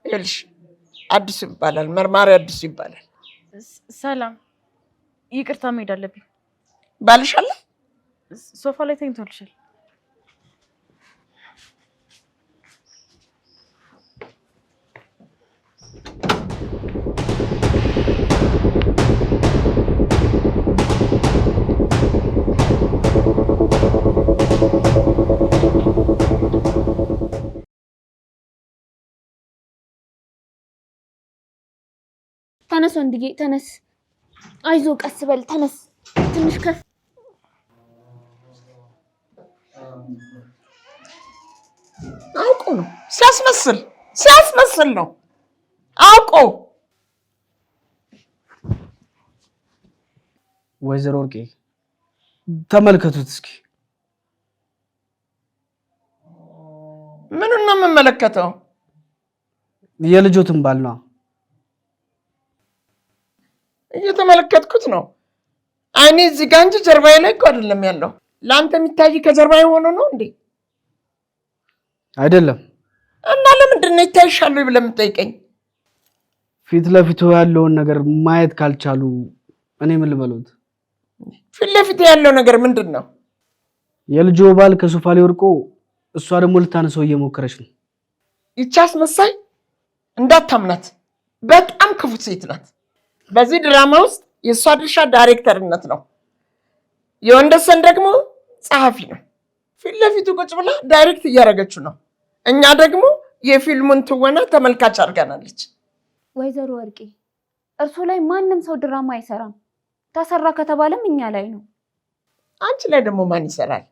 ይልሽ አዲስ ይባላል መርማሪ አዲስ ይባላል ሰላም ይቅርታ መሄድ አለብኝ ባልሽ አለ ሶፋ ላይ ተኝቶልሻል ተነስ ወንድዬ ተነስ አይዞ ቀስ በል ተነስ ትንሽ ከፍ አውቆ ነው ሲያስመስል ነው አውቆ ወይዘሮ ወርቄ ተመልከቱት እስኪ ምን ነው የምመለከተው የልጆትን ባል ነው እየተመለከትኩት ነው አይኔ እዚህ ጋር እንጂ ጀርባዬ ላይ እኮ አይደለም ያለው ላንተ የሚታይ ከጀርባዬ ሆኖ ነው እንዴ አይደለም እና ለምንድን ነው ይታይሻል ብለህ የምትጠይቀኝ ፊት ለፊቱ ያለውን ነገር ማየት ካልቻሉ እኔ ምን ልበሉት ፊት ለፊት ያለው ነገር ምንድነው የልጆ ባል ከሶፋ ላይ ወርቆ እሷ ደግሞ ልታነሳው እየሞከረች ነው ይቻስ መሳይ እንዳታምናት በጣም ክፉ ሴት ናት በዚህ ድራማ ውስጥ የሷ ድርሻ ዳይሬክተርነት ነው የወንደሰን ደግሞ ጸሐፊ ነው ፊት ለፊቱ ቁጭ ብላ ዳይሬክት እያደረገችው ነው እኛ ደግሞ የፊልሙን ትወና ተመልካች አድርገናለች ወይዘሮ ወርቄ እርሱ ላይ ማንም ሰው ድራማ አይሰራም ተሰራ ከተባለም እኛ ላይ ነው አንቺ ላይ ደግሞ ማን ይሰራል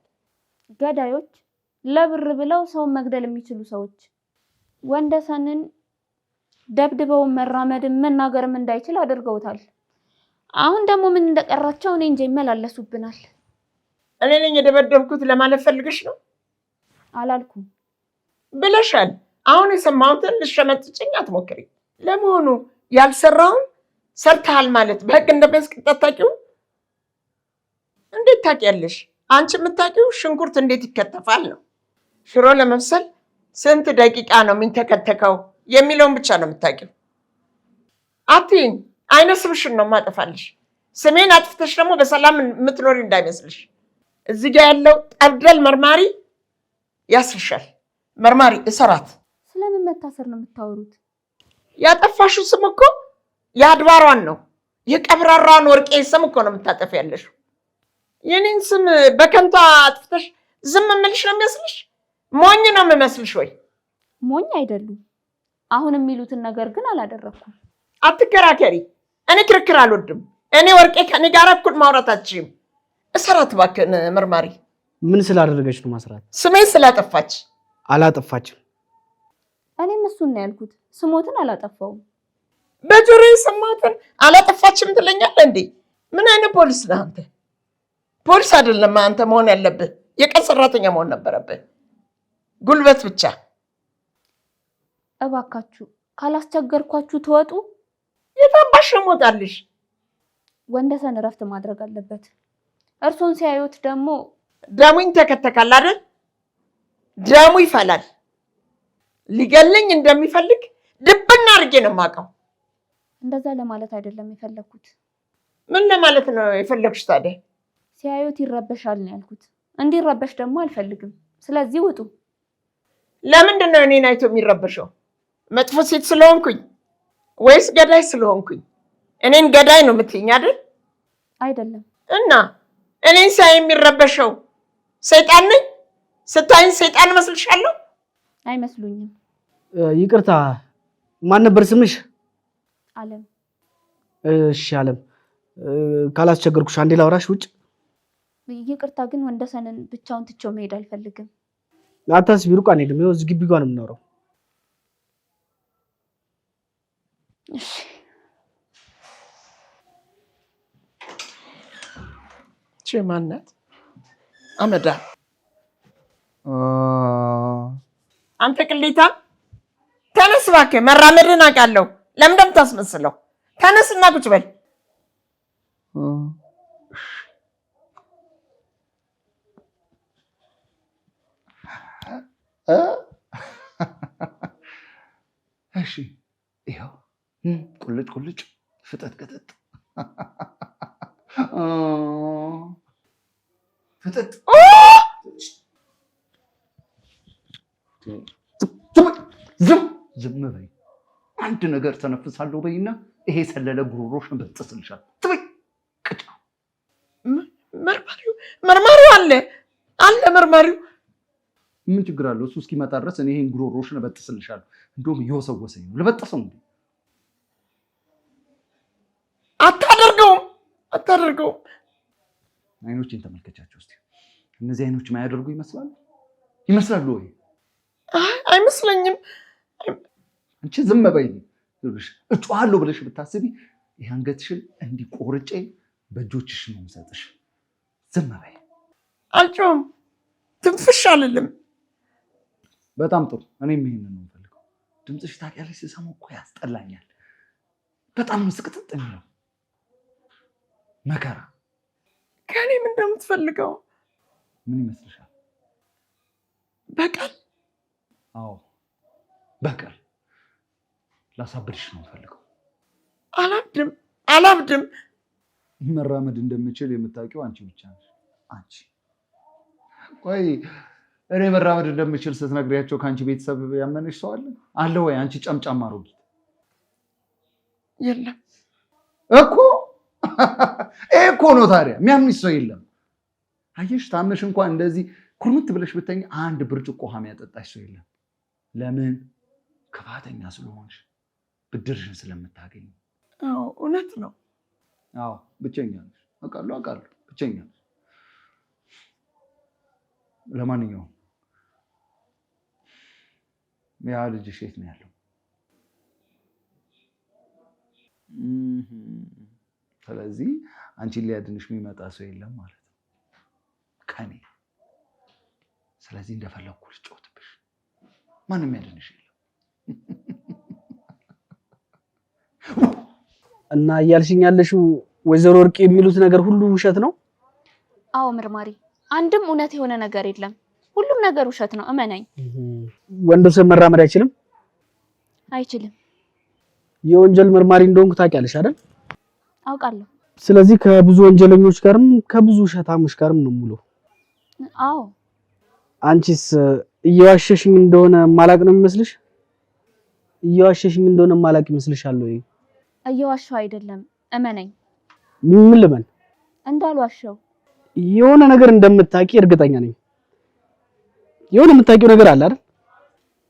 ገዳዮች ለብር ብለው ሰው መግደል የሚችሉ ሰዎች ወንደሰንን ደብድበው መራመድም መናገርም እንዳይችል አድርገውታል አሁን ደግሞ ምን እንደቀራቸው እኔ እንጂ ይመላለሱብናል እኔ ነኝ የደበደብኩት ለማለት ፈልግሽ ነው አላልኩም ብለሻል አሁን የሰማሁትን ልሸመጥጭኝ አትሞክሪ ለመሆኑ ያልሰራውን ሰርተሃል ማለት በህግ እንደሚያስቀጣት ታውቂው እንዴት ታውቂያለሽ አንቺ የምታውቂው ሽንኩርት እንዴት ይከተፋል ነው ሽሮ ለመብሰል ስንት ደቂቃ ነው የሚንተከተከው የሚለውን ብቻ ነው የምታውቂው አትይኝ አይነ ስብሽን ነው ማጠፋልሽ ስሜን አጥፍተሽ ደግሞ በሰላም የምትኖሪ እንዳይመስልሽ እዚህ ጋር ያለው ጠብደል መርማሪ ያስርሻል መርማሪ እሰራት ስለምን መታሰር ነው የምታወሩት ያጠፋሽው ስም እኮ የአድባሯን ነው የቀብራራውን ወርቄ ስም እኮ ነው የምታጠፊ ያለሽው የኔን ስም በከንቱ አጥፍተሽ ዝም የምልሽ ነው የሚመስልሽ ሞኝ ነው የምመስልሽ ወይ ሞኝ አይደሉም አሁን የሚሉትን ነገር ግን አላደረኩም አትከራከሪ እኔ ክርክር አልወድም እኔ ወርቄ ከኔ ጋር እኩል ማውራት አትችይም እሰራት እባክህን መርማሪ ምን ስላደረገች ነው ማስራት ስሜን ስላጠፋች አላጠፋችም እኔም እሱን ነው ያልኩት ስሞትን አላጠፋውም በጆሮዬ የሰማሁትን አላጠፋችም ትለኛለህ እንዴ ምን አይነት ፖሊስ ነህ አንተ ፖሊስ አይደለም አንተ መሆን ያለብህ የቀን ሰራተኛ መሆን ነበረብህ ጉልበት ብቻ እባካችሁ ካላስቸገርኳችሁ ተወጡ የታባሽ ሞታልሽ ወንደሰን እረፍት ማድረግ አለበት እርሶን ሲያዩት ደግሞ ደሙኝ ተከተካል አይደል ደሙ ይፈላል ሊገለኝ እንደሚፈልግ ልብና አድርጌ ነው የማውቀው እንደዛ ለማለት አይደለም የፈለኩት ምን ለማለት ነው የፈለግሽ ታዲያ ሲያዩት ይረበሻል ነው ያልኩት እንዲረበሽ ደግሞ አልፈልግም ስለዚህ ውጡ ለምንድን ነው እኔን አይቶ የሚረበሸው መጥፎ ሴት ስለሆንኩኝ ወይስ ገዳይ ስለሆንኩኝ እኔን ገዳይ ነው የምትይኝ አይደል አይደለም እና እኔን ሳይ የሚረበሸው ሰይጣን ነኝ ስታይኝ ሰይጣን መስልሻለሁ አይመስሉኝም ይቅርታ ማን ነበር ስምሽ አለም እሺ አለም ካላስቸገርኩሽ አንዴ ላውራሽ ውጭ ይቅርታ ግን ወንደሰንን ብቻውን ትቼው መሄድ አልፈልግም አታስቢ ሩቅ አንሄድም ይኸው እዚህ ግቢ ጋር ነው የምኖረው እሺ ማናት አመዳ አንተ ቅሌታ ተነስ እባክህ መራመድን አውቃለሁ ለምን እንደምታስመስለው ተነስና ቁጭ በል እሺ ይኸው ቁልጭ ቁልጭ ፍጠጥ ቅጥጥ ፍጠጥ ዝም በይ። አንድ ነገር ተነፍሳለሁ በይና ይሄ ሰለለ ጉሮሮሽን በጥስልሻል። ትበይ ቅጫ መርማሪው አለ መርማሪው ምን ችግር አለው? እሱ እስኪመጣ ድረስ እኔ ይሄን ጉሮሮሽን በጥስልሻለሁ። እንደውም እየወሰወሰኝ ነው። ልበጥሰው እንዴ? አታደርገውም። አይኖቼን ተመልከቻቸው እስቲ። እነዚህ አይኖች ማያደርጉ ይመስላሉ ወይ? አይመስለኝም። አንቺ ዝም በይ። እጮሃለሁ ብለሽ ብታስቢ ይሄ አንገትሽን እንዲቆርጬ በእጆችሽ ነው የምሰጥሽ። ዝም በይ። አልጮህም፣ ትንፍሽ አልልም። በጣም ጥሩ። እኔም ይሄንን ነው የምፈልገው። ድምፅሽ ታውቂያለሽ፣ ስሰማው እኮ ያስጠላኛል። በጣም ነው ስቅጥጥ የሚለው። መከራ። ከእኔ ምን እንደምትፈልገው? ምን ይመስልሻል? በቀል? አዎ በቀል። ላሳብድሽ ነው የምፈልገው። አላብድም። መራመድ እንደምችል የምታውቂው አንቺ ብቻ ነሽ። አንቺ ቆይ እኔ መራመድ እንደምችል ስትነግሪያቸው ከአንቺ ቤተሰብ ያመነሽ ሰው አለ ወይ? አንቺ ጨምጫማ አሮጊት። የለም እኮ ይሄ እኮ ነው ታዲያ። የሚያምንሽ ሰው የለም። አየሽ፣ ታምነሽ እንኳን እንደዚህ ኩርምት ብለሽ ብተኝ አንድ ብርጭቆ ውሃ የሚያጠጣሽ ሰው የለም። ለምን? ክፋተኛ ስለሆንሽ፣ ብድርሽን ስለምታገኝ። አዎ እውነት ነው። አዎ ብቸኛ ነሽ። አውቃለሁ ብቸኛ ነሽ። ለማንኛውም ያ ልጅሽ የት ነው ያለው? ስለዚህ አንቺን ሊያድንሽ የሚመጣ ሰው የለም ማለት ነው ከኔ። ስለዚህ እንደፈለኩ ልጫወትብሽ፣ ማንም ያድንሽ የለም። እና እያልሽኝ ያለሽው ወይዘሮ ወርቅ የሚሉት ነገር ሁሉ ውሸት ነው? አዎ መርማሪ፣ አንድም እውነት የሆነ ነገር የለም። ሁሉም ነገር ውሸት ነው፣ እመነኝ። ወንዶሰን መራመድ አይችልም? አይችልም። የወንጀል መርማሪ እንደሆንኩ ታውቂያለሽ አይደል? አውቃለሁ። ስለዚህ ከብዙ ወንጀለኞች ጋርም ከብዙ ውሸታሞች ጋርም ነው ሙሉ። አዎ። አንቺስ እየዋሸሽኝ እንደሆነ ማላቅ ነው የሚመስልሽ? እየዋሸሽኝ እንደሆነ ማላቅ ይመስልሻል ወይ? እየዋሸው አይደለም፣ እመነኝ። ምን ልመን? እንዳልዋሸው። የሆነ ነገር እንደምታውቂ እርግጠኛ ነኝ። የሆነ የምታውቂው ነገር አለ አይደል?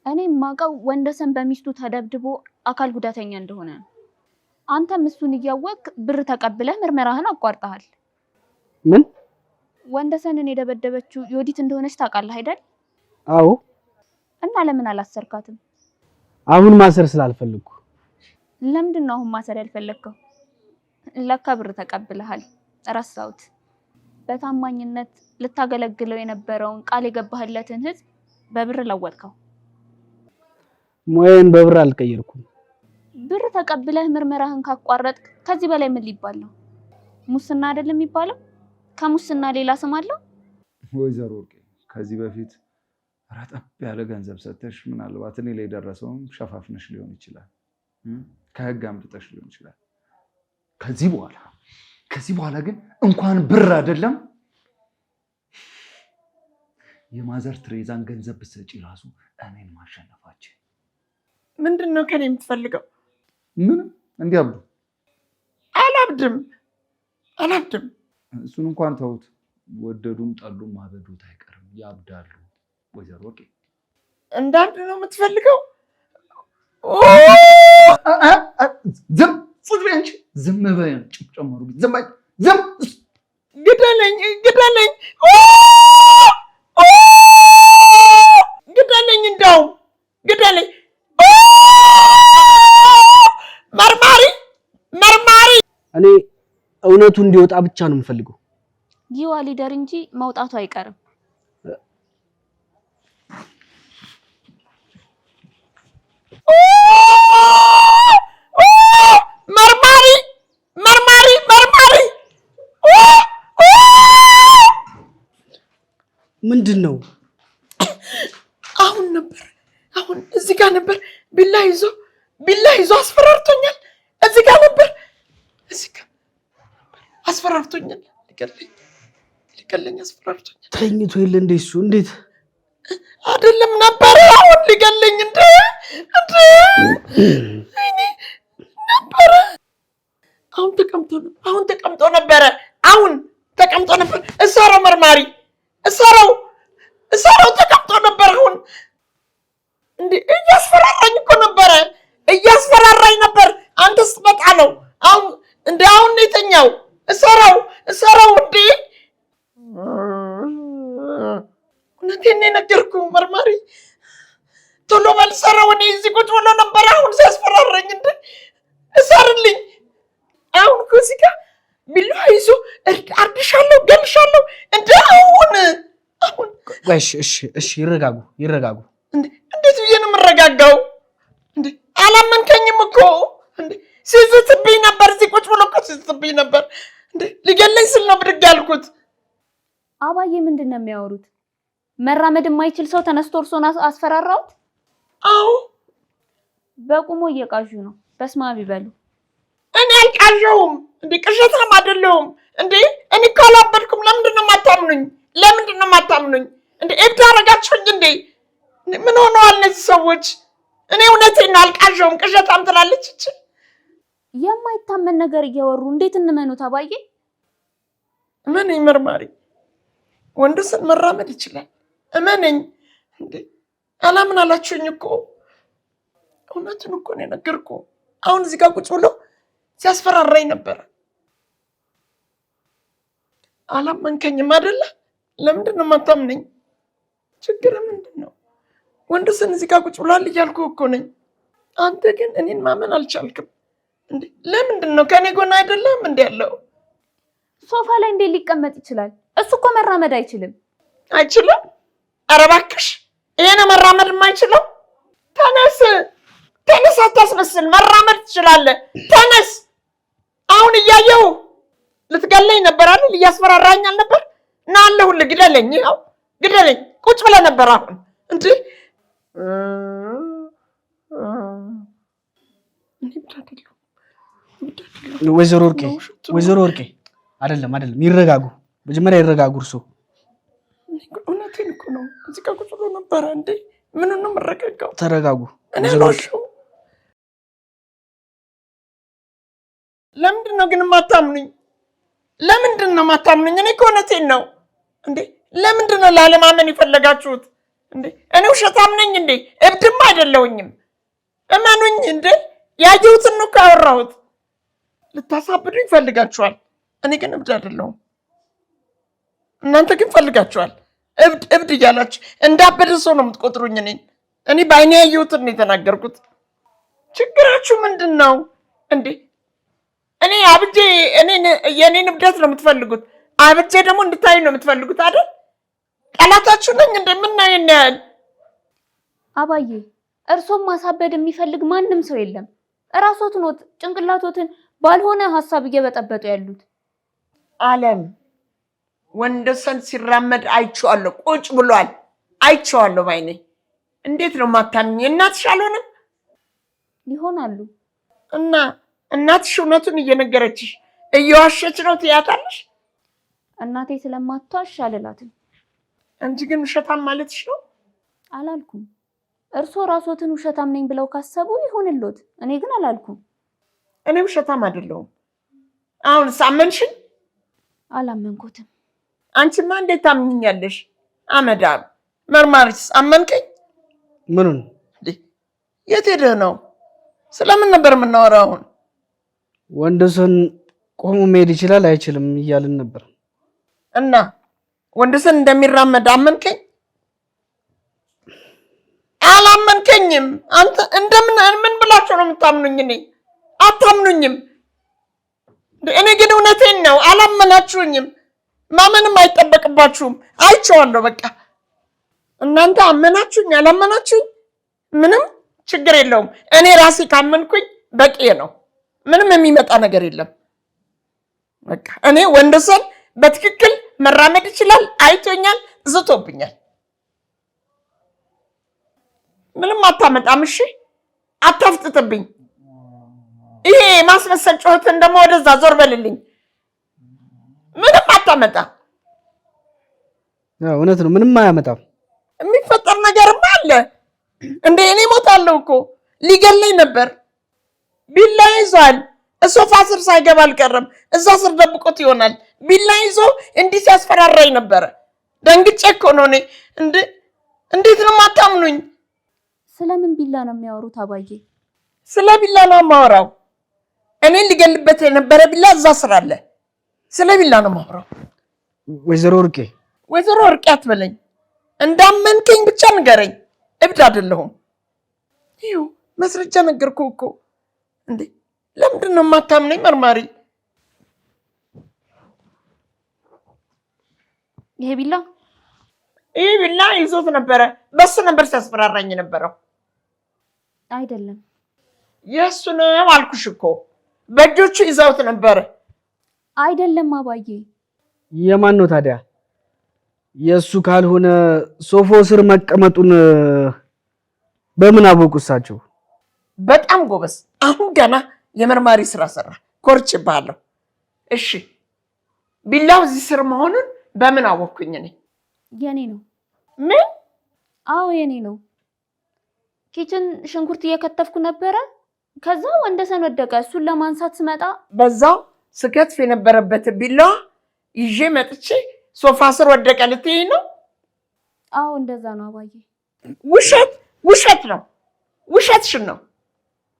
እኔ የማውቀው ወንደሰን በሚስቱ ተደብድቦ አካል ጉዳተኛ እንደሆነ ነው። አንተም እሱን እያወቅ ብር ተቀብለህ ምርመራህን አቋርጠሃል። ምን? ወንደሰንን የደበደበችው ዮዲት እንደሆነች ታውቃለህ አይደል? አዎ። እና ለምን አላሰርካትም? አሁን ማሰር ስላልፈልኩ። ለምንድን ነው አሁን ማሰር ያልፈለግከው? ለካ ብር ተቀብለሃል፣ ረሳሁት። በታማኝነት ልታገለግለው የነበረውን ቃል የገባህለትን ህዝብ በብር ለወጥከው። ሞዬን በብር አልቀየርኩም። ብር ተቀብለህ ምርመራህን ካቋረጥክ ከዚህ በላይ ምን ሊባል ነው? ሙስና አይደል የሚባለው? ከሙስና ሌላ ስም አለው? ወይዘሮ ወርቄ፣ ከዚህ በፊት ረጠብ ያለ ገንዘብ ሰጥተሽ ምናልባት እኔ ላይ ደረሰውን ሸፋፍነሽ ሊሆን ይችላል፣ ከህግ አምልጠሽ ሊሆን ይችላል። ከዚህ በኋላ ግን እንኳን ብር አይደለም የማዘር ትሬዛን ገንዘብ ብትሰጪ ራሱ እኔን ማሸነፋችን። ምንድን ነው ከኔ የምትፈልገው? ምንም። እንዲያብዱ አላብድም። እሱን እንኳን ተውት። ወደዱም ጠሉም ማበዱት አይቀርም፣ ያብዳሉ። ወይዘሮ ወርቄ እንዳብድ ነው የምትፈልገው? ዝም ፉድቤንች ዝም በይ። ጨመሩ ዝም በይ። ግደለኝ እንደውም ግደለኝ። መርማሪ እኔ እውነቱ እንዲወጣ ብቻ ነው የምፈልገው። ይዋ ሊደር እንጂ መውጣቱ አይቀርም። መርማሪ ምንድን ነው? አሁን እዚህ ጋር ነበር ቢላ ይዞ ቢላ ይዞ አስፈራርቶኛል። እዚህ ጋር ነበር፣ እዚህ ጋር አስፈራርቶኛል። ሊገለኝ አስፈራርቶኛል። ተኝቶ የለ እንዴ እሱ? እንዴት አይደለም ነበረ አሁን ሊገለኝ እንደ እኔ ነበረ። አሁን ተቀምጦ ነበረ። እሰረው መርማሪ እሰረው ተቀምጦ ነበር። አሁን እንዴ እያስፈራራኝ እኮ ነበረ፣ እያስፈራራኝ ነበር። አንተ ስትመጣ ነው አሁን ነው የተኛው። እሰረው እንዴ እውነቴን ነው የነገርኩህ መርማሪ። ቶሎ በል እሰረው። እኔ እዚህ ቁጭ ብሎ ነበር አሁን ሲያስፈራራኝ። እንደ እሰርልኝ። አሁን እኮ እዚህ ጋር ቢላዋ ይዞ አርድሻለሁ፣ ገልሻለሁ። እንደ አሁን እሺ ይረጋጉ። እንዴት ብዬ ነው የምረጋጋው? እንዴ አላመንከኝም እኮ እንዴ ሲዝትብኝ ነበር። እዚህ ቁጭ ብሎ እኮ ሲዝትብኝ ነበር። እንዴ ሊገለኝ ስል ነው ብድግ ያልኩት። አባዬ ምንድን ነው የሚያወሩት? መራመድ የማይችል ሰው ተነስቶ እርሶን አስፈራራውት? አዎ በቁሞ እየቃዡ ነው። በስመ አብ ይበሉ። እኔ አልቃዠውም እንዴ፣ ቅዠታም አይደለሁም እንዴ። እኔ እኮ አላበድኩም። ለምንድን ነው የማታምኑኝ? እንዴ እብድ አደረጋችሁኝ እንዴ? ምን ሆነዋል እነዚህ ሰዎች? እኔ እውነቴን ነው አልቃዠውም። ቅዠታም ትላለች እቺ። የማይታመን ነገር እያወሩ እንዴት እንመኑት አባዬ? እመነኝ መርማሪ፣ ወንድስን መራመድ ይችላል። እመነኝ እንዴ። አላምን አላችሁኝ እኮ። እውነቱን እኮ ነው የነገርኩህ። አሁን እዚህ ጋር ቁጭ ብሎ ሲያስፈራራኝ ነበር። አላመንከኝም አይደለ? ለምንድን ነው የማታምነኝ? ችግር ምንድን ነው? ወንድስን እዚህ ጋር ቁጭ ብሏል እያልኩህ እኮ ነኝ። አንተ ግን እኔን ማመን አልቻልክም እንዴ? ለምንድን ነው? ከኔ ጎን አይደለም እንዴ ያለው? ሶፋ ላይ እንዴት ሊቀመጥ ይችላል? እሱ እኮ መራመድ አይችልም። አይችልም? ኧረ እባክሽ፣ ይሄ ነው መራመድ የማይችለው? ተነስ፣ አታስመስል። መራመድ ትችላለህ። ተነስ። አሁን እያየሁ ልትገለኝ ነበር አይደል? እያስፈራራኝ አልነበር? ና አለሁልህ፣ ግደለኝ። ይኸው ግደለኝ። ቁጭ ብለህ ነበር አሁን እንዴ? ወይዘሮ ወርቄ አይደለም፣ ይረጋጉ። መጀመሪያ ይረጋጉ። እርሶ እውነቴን እኮ ነው። እዚህ ጋር ቁጭ ብሎ ነበረ እንዴ? ምን ነው የምረጋጋው? ተረጋጉ። ለምንድን ነው ግን የማታምኑኝ? እኔ እኮ እውነቴን ነው እንዴ። ለምንድን ነው ላለማመን የፈለጋችሁት እንዴ? እኔ ውሸታም ነኝ እንዴ? እብድም አይደለሁኝም። እመኑኝ እንዴ። ያየሁትን ነው ካወራሁት። ልታሳብዱኝ ይፈልጋችኋል። እኔ ግን እብድ አይደለሁም። እናንተ ግን ፈልጋችኋል። እብድ እያላችሁ እንዳበደ ሰው ነው የምትቆጥሩኝ እኔን። እኔ በዓይኔ ያየሁትን ነው የተናገርኩት። ችግራችሁ ምንድን ነው እንዴ? እኔ አብጄ የኔን እብደት ነው የምትፈልጉት። አብጄ ደግሞ እንድታይ ነው የምትፈልጉት አይደል? ጠላታችሁ ነኝ እንደምናየው ያህል። አባዬ እርሶም ማሳበድ የሚፈልግ ማንም ሰው የለም። እራሶትን ጭንቅላቶትን ባልሆነ ሀሳብ እየበጠበጡ ያሉት። አለም ወንደሰን ሲራመድ አይቼዋለሁ። ቁጭ ብሏል። አይቼዋለሁ ባይኔ። እንዴት ነው ማታምኝ? እናትሽ አልሆነም ይሆናሉ። እና እናትሽ እውነቱን እየነገረችሽ እየዋሸች ነው ትያታለሽ? እናቴ ስለማትዋሽ አልላትም። አንቺ ግን ውሸታም ማለትሽ ነው። አላልኩም። እርሶ ራሶትን ውሸታም ነኝ ብለው ካሰቡ ይሁንልዎት። እኔ ግን አላልኩም። እኔ ውሸታም አይደለሁም። አሁን ሳመንሽኝ? አላመንኩትም። አንቺማ እንዴት ታምኝኛለሽ? አመዳም መርማሪስ አመንከኝ? ምኑን? የት ሄደህ ነው? ስለምን ነበር የምናወራው? አሁን ወንድሰን ቆሞ መሄድ ይችላል አይችልም እያልን ነበር። እና ወንድሰን እንደሚራመድ አመንከኝ? አላመንከኝም። አንተ ምን ብላችሁ ነው የምታምኑኝ? እኔ አታምኑኝም። እኔ ግን እውነቴን ነው። አላመናችሁኝም። ማመንም አይጠበቅባችሁም። አይቼዋለሁ። በቃ እናንተ አመናችሁኝ አላመናችሁኝ ምንም ችግር የለውም። እኔ ራሴ ካመንኩኝ በቂ ነው። ምንም የሚመጣ ነገር የለም። በቃ እኔ ወንድሰን በትክክል መራመድ ይችላል። አይቶኛል፣ ዝቶብኛል። ምንም አታመጣም። እሺ አታፍጥጥብኝ። ይሄ ማስመሰል ጩኸትን ደግሞ ወደዛ ዞር በልልኝ። ምንም አታመጣ። እውነት ነው፣ ምንም አያመጣም። የሚፈጠር ነገርማ አለ እንዴ? እኔ ሞታለሁ እኮ ሊገለኝ ነበር። ቢላ ይዟል። ሶፋ ስር ሳይገባ አልቀረም። እዛ ስር ደብቆት ይሆናል። ቢላ ይዞ እንዲህ ሲያስፈራራኝ ነበረ። ደንግጬ እኮ ነው እኔ። እንዴት ነው የማታምኑኝ? ስለምን ቢላ ነው የሚያወሩት አባዬ? ስለ ቢላ ነው የማወራው። እኔን ሊገልበት የነበረ ቢላ እዛ ስር አለ። ስለ ቢላ ነው የማወራው። ወይዘሮ ወርቄ አትበለኝ። እንዳመንከኝ ብቻ ንገረኝ። እብድ አይደለሁም። ይኸው መስረጃ ነገርኩህ እኮ። እንዴ ለምንድን ነው የማታምነኝ መርማሪ? ይሄ ቢላ ይዞት ነበረ። በሱ ነበር ሲያስፈራራኝ የነበረው። አይደለም የእሱ ነው አልኩሽ እኮ። በእጆቹ ይዘውት ነበረ። አይደለም አባዬ። የማን ነው ታዲያ? የእሱ ካልሆነ ሶፋ ስር መቀመጡን በምን አወቁ እሳቸው? በጣም ጎበዝ። አሁን ገና የመርማሪ ስራ ሰራ። ኮርችብሃለሁ። እሺ ቢላው እዚህ ስር መሆኑን በምን አወቅኩኝ? እኔ የኔ ነው። ምን? አዎ የኔ ነው። ኪችን ሽንኩርት እየከተፍኩ ነበረ። ከዛ ወንደሰን ወደቀ። እሱን ለማንሳት ስመጣ በዛው ስከትፍ የነበረበት ቢላዋ ይዤ መጥቼ ሶፋ ስር ወደቀ ልትይ ነው? አዎ እንደዛ ነው አባዬ። ውሸት ነው። ውሸትሽን ነው።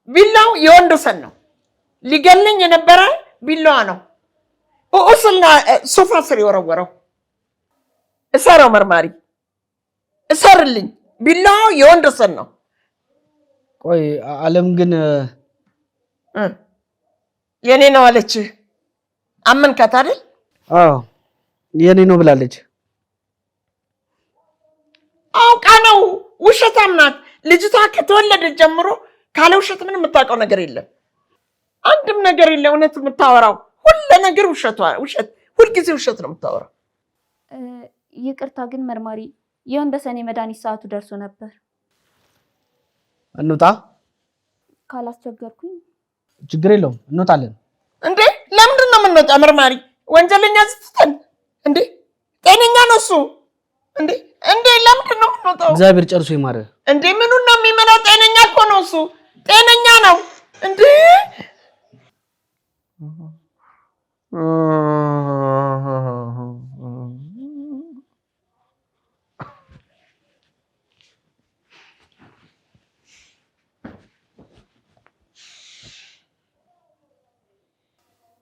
ቢላው የወንደሰን ነው። ሊገለኝ የነበረ ቢላዋ ነው። ኡስና ሶፋ ስር የወረወረው። እሰረው መርማሪ፣ እሰርልኝ። ቢላዋው የወንደሰን ነው። ቆይ አለም ግን የኔ ነው አለች። አመንካት አይደል? አዎ የኔ ነው ብላለች። አውቃ ነው። ውሸታም ናት ልጅቷ። ከተወለደች ጀምሮ ካለ ውሸት ምንም የምታውቀው ነገር የለም። አንድም ነገር የለ እውነት የምታወራው። ሁሉ ነገር ውሸት፣ ሁልጊዜ ውሸት ነው የምታወራው። ይቅርታ ግን መርማሪ፣ የወንደሰን የመድኃኒት ሰዓቱ ደርሶ ነበር። እንውጣ? ካላስቸገርኩኝ። ችግር የለውም እንወጣለን። እንዴ ለምንድን ነው የምንወጣው መርማሪ? ወንጀለኛ ስትተን እንዴ? ጤነኛ ነው እሱ እንዴ? ለምንድን ነው የምንወጣው? እግዚአብሔር ጨርሶ ይማረ። እንዴ ምኑን ነው የሚመራው? ጤነኛ እኮ ነው እሱ። ጤነኛ ነው እንዴ?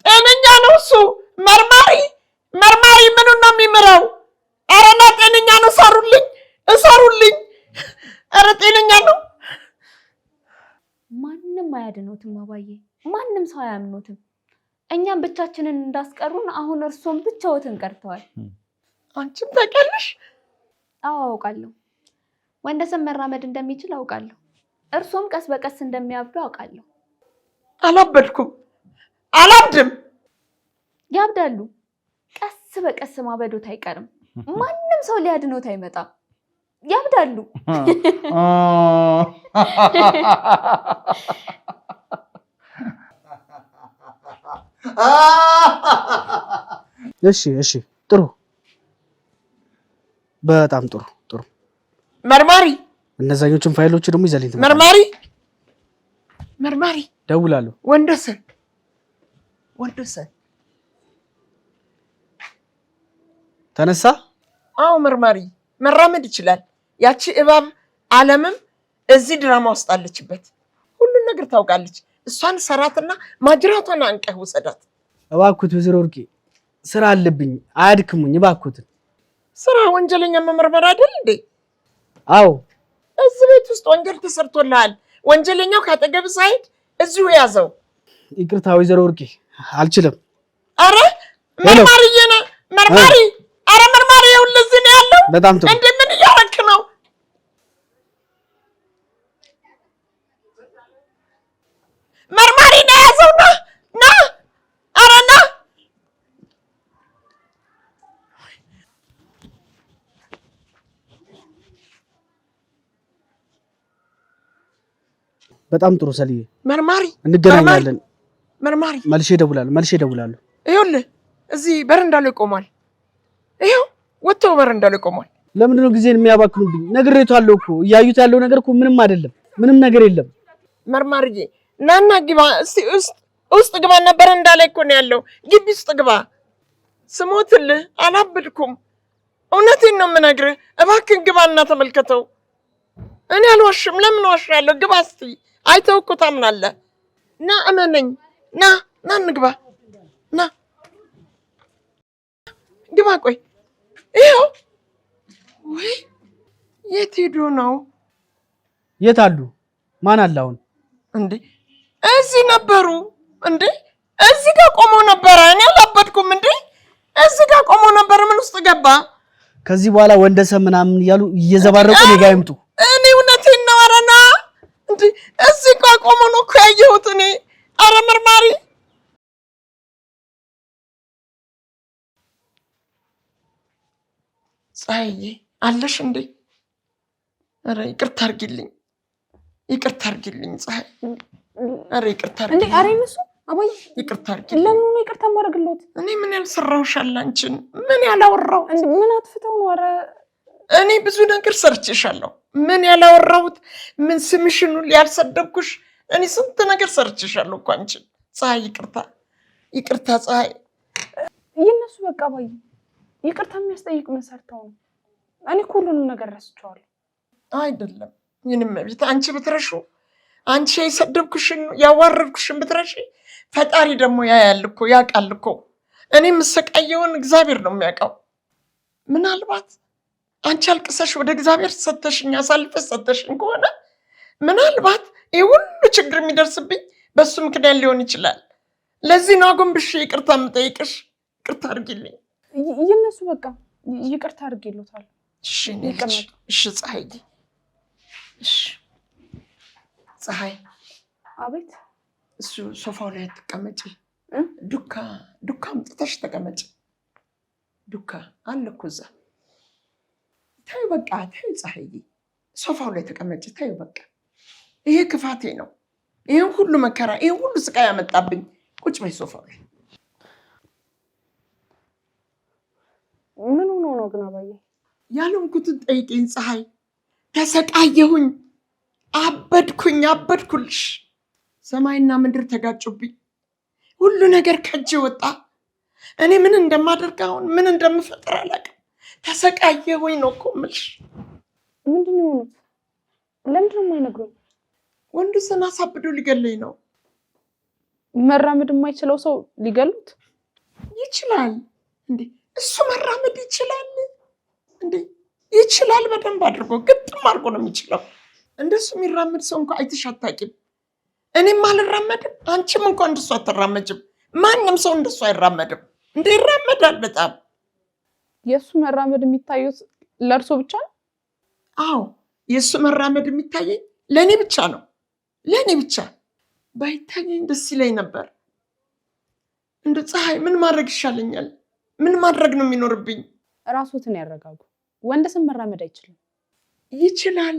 ጤነኛ ነው እሱ። መርማሪ ምኑን ነው የሚምረው? ኧረ ና ጤነኛ ነው። እሰሩልኝ። ኧረ ጤነኛ ነው። ማንም አያድኖትም አባዬ። ማንም ሰው አያምኖትም። እኛም ብቻችንን እንዳስቀሩን አሁን እርሶም ብቻዎትን ቀርተዋል። አንቺም ታውቂያለሽ? አዎ አውቃለሁ። ወንደሰን መራመድ እንደሚችል አውቃለሁ። እርሶም ቀስ በቀስ እንደሚያብዱ አውቃለሁ። አላበድኩም፣ አላብድም። ያብዳሉ። ቀስ በቀስ ማበዶት አይቀርም። ማንም ሰው ሊያድኖት አይመጣም። ያብዳሉ። እሺ ጥሩ፣ በጣም ጥሩ። መርማሪ እነዛኞቹን ፋይሎች ደግሞ ይዘልኝ። መርማሪ ደውላለሁ። ወንደሰን ተነሳ? አዎ መርማሪ መራመድ ይችላል። ያቺ እባብ አለምም እዚህ ድራማ ውስጥ አለችበት። ሁሉን ነገር ታውቃለች። እሷን ሰራትና ማጅራቷን አንቀህ ውሰዳት። እባክዎት ወይዘሮ ወርቄ ስራ አለብኝ፣ አያድክሙኝ እባክዎትን። ስራ ወንጀለኛ መመርመር አይደል እንዴ? አዎ። እዚህ ቤት ውስጥ ወንጀል ተሰርቶልሃል። ወንጀለኛው ካጠገብ ሳይድ እዚሁ ያዘው። ይቅርታ ወይዘሮ ወርቄ አልችልም። አረ መርማሪ ይኸውልህ እዚህ ነው ያለው። በጣም ጥሩ። እንደምን እያደረክ ነው? መርማሪ ነው ያዘው። ና ኧረ ና። በጣም ጥሩ ሰልዬ፣ መርማሪ እንገናኛለን። መርማሪ መልሼ እደውላለሁ። ይኸውልህ እዚህ በረንዳ ላይ ቆሟል። ይኸው ወጥቶ በረንዳ ላይ ቆሟል። ለምንድን ነው ጊዜን የሚያባክኑብኝ? ነግሬቷለሁ እኮ እያዩት ያለው ነገር እኮ ምንም አይደለም፣ ምንም ነገር የለም። መርማሪዬ ናና ግባ እስቲ ውስጥ ግባና በረንዳ ላይ እኮ ነው ያለው። ግቢ ውስጥ ግባ። ስሞትልህ አላብድኩም። እውነቴን ነው የምነግርህ። እባክህ ግባና ተመልከተው። እኔ አልዋሽም። ለምን ዋሻለሁ? ግባ እስቲ። አይተው እኮ ታምናለህ። ና እመነኝ። ና እንግባ። ና ግባ። ቆይ ይኸው። ወይ የት ሄዶ ነው? የት አሉ? ማን አለ አሁን? እንዴ እዚህ ነበሩ እንዴ? እዚህ ጋር ቆመው ነበረ። እኔ አላበድኩም እንዴ? እዚህ ጋር ቆመው ነበረ። ምን ውስጥ ገባ? ከዚህ በኋላ ወንደሰን ምናምን እያሉ እየዘባረቁ እኔ ጋር ይምጡ። እኔ እውነቴን ነው። ኧረ ና እንዴ! እዚህ ጋር ቆመው ነው እኮ ያየሁት እኔ። ኧረ መርማሪ ፀሐዬ አለሽ እንዴ? ኧረ ይቅርታ አድርጊልኝ ፀሐይ። ኧረ ይቅርታ እንዴ! ኧረ ይመሱ አባዬ ይቅርታ አድርጊልኝ። ለምን ነው ይቅርታ ማድረግልዎት? እኔ ምን ያልሰራሁሽ አለ አንቺን? ምን ያላወራሁት? እንዴ ምን አጥፍተው ነው? ኧረ እኔ ብዙ ነገር ሰርቼሻለሁ። ምን ያላወራሁት? ምን ስምሽን ያልሰደብኩሽ? እኔ ስንት ነገር ሰርቼሻለሁ እኮ አንቺን። ፀሐይ ይቅርታ ፀሐይ። ይነሱ በቃ አባዬ። ይቅርታ የሚያስጠይቅ ምን ሰርተው ነው? እኔ እኮ ሁሉንም ነገር ረስቼዋለሁ። አይደለም ምንም ቤት አንቺ ብትረሹ፣ አንቺ የሰደብኩሽን ያዋረድኩሽን ብትረሺ፣ ፈጣሪ ደግሞ ያያል እኮ ያውቃል እኮ። እኔ የምሰቃየውን እግዚአብሔር ነው የሚያውቀው። ምናልባት አንቺ አልቅሰሽ ወደ እግዚአብሔር ሰተሽኝ አሳልፈሽ ሰተሽኝ ከሆነ ምናልባት ይህ ሁሉ ችግር የሚደርስብኝ በሱ ምክንያት ሊሆን ይችላል። ለዚህ ነው አጎንብሼ ይቅርታ የምጠይቅሽ። ይቅርታ አድርጊልኝ። ይነሱ በቃ ይቅርታ አድርጌልዎታል። እሺ ፀሐይ፣ እሺ ፀሐይ። አቤት። እሱ ሶፋው ላይ ተቀመጪ። ዱካ አምጥተሽ ተቀመጪ። ዱካ አለ እኮ እዛ። ተይው በቃ ተይው ፀሐይ፣ ሶፋው ላይ ተቀመጪ። ተይው በቃ። ይሄ ክፋቴ ነው። ይሄን ሁሉ መከራ፣ ይሄን ሁሉ ስቃይ ያመጣብኝ። ቁጭ በይ ሶፋው ላይ። ምን ሆኖ ነው ግን አባዬ? ያልሆንኩትን ጠይቂኝ ፀሐይ። ተሰቃየሁኝ፣ አበድኩልሽ። ሰማይና ምድር ተጋጩብኝ። ሁሉ ነገር ከእጄ ወጣ። እኔ ምን እንደማደርግ አሁን ምን እንደምፈጥር አላውቅም። ተሰቃየሁኝ ነው እኮ የምልሽ። ምንድን ነው የሆኑት? ለምንድን ነው የማይነግሩኝ? ወንድሰን አሳብዶ ሊገለኝ ነው። መራመድ የማይችለው ሰው ሊገሉት ይችላል እንዴ? እሱ መራመድ ይችላል እንዴ? ይችላል። በደንብ አድርጎ ግጥም አድርጎ ነው የሚችለው። እንደሱ የሚራመድ ሰው እንኳ አይተሽ አታውቂም። እኔም አልራመድም፣ አንቺም እንኳ እንደሱ አትራመጅም። ማንም ሰው እንደሱ አይራመድም። እንደ ይራመዳል በጣም። የእሱ መራመድ የሚታዩት ለእርሶ ብቻ ነው? አዎ የእሱ መራመድ የሚታየኝ ለእኔ ብቻ ነው። ለእኔ ብቻ ባይታየኝ ደስ ይለኝ ነበር። እንደ ፀሐይ ምን ማድረግ ይሻለኛል? ምን ማድረግ ነው የሚኖርብኝ? ራስዎትን ያረጋጉ። ወንድሰን መራመድ አይችልም። ይችላል።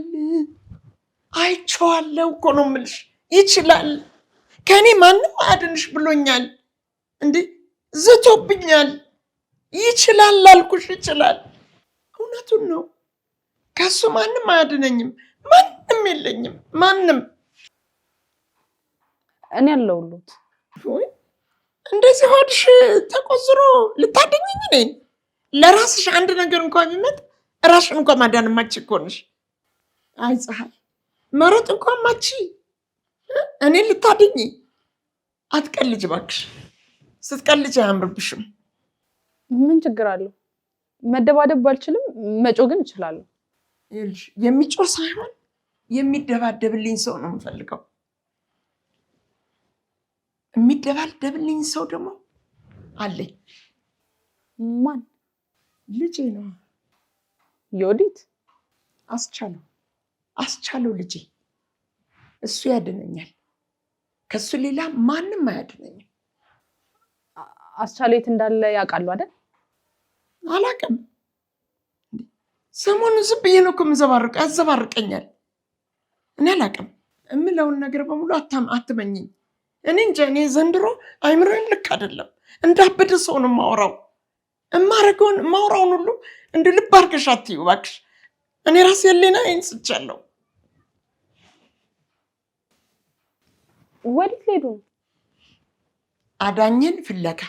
አይቼዋለሁ እኮ ነው የምልሽ። ይችላል። ከእኔ ማንም አያድንሽ ብሎኛል እንዴ? ዝቶብኛል። ይችላል አልኩሽ፣ ይችላል። እውነቱን ነው። ከሱ ማንም አያድነኝም። ማንም የለኝም። ማንም። እኔ ያለሁልዎት። እንደዚህ ሆድሽ ተቆዝሮ ልታደኝኝ እኔን? ለራስሽ አንድ ነገር እንኳን ቢመጣ ራስሽን እንኳን ማዳን ማች እኮ ነሽ። አይ ፀሐይ፣ መሮጥ እንኳን ማቺ እኔን ልታድኝ? አትቀልጅ እባክሽ። ስትቀልጅ አያምርብሽም። ምን ችግር አለው? መደባደብ ባልችልም መጮ ግን እችላለሁ። ይኸውልሽ የሚጮህ ሳይሆን የሚደባደብልኝ ሰው ነው የምፈልገው። የሚደባደብልኝ ሰው ደግሞ አለኝ። ማን? ልጄ ነው። ዮዲት? አስቻለው ልጄ። እሱ ያድነኛል። ከሱ ሌላ ማንም አያድነኝም። አስቻለው የት እንዳለ ያውቃሉ አይደል? አላውቅም። ሰሞኑን ዝም ብዬ ነው እኮ የምዘባርቀው። ያዘባርቀኛል። እኔ አላውቅም። የምለውን ነገር በሙሉ አትመኝኝ። እኔ እንጃ እኔ ዘንድሮ አይምሮዬም ልክ አይደለም። እንዳበደ ሰው ነው የማወራው። እማረገውን ማውራውን ሁሉ እንደ ልብ አድርገሽ አትይው እባክሽ። እኔ ራሴ ህሊናዬን ስቻለሁ። ወዴት ሄዱ? አዳኝን ፍለጋ።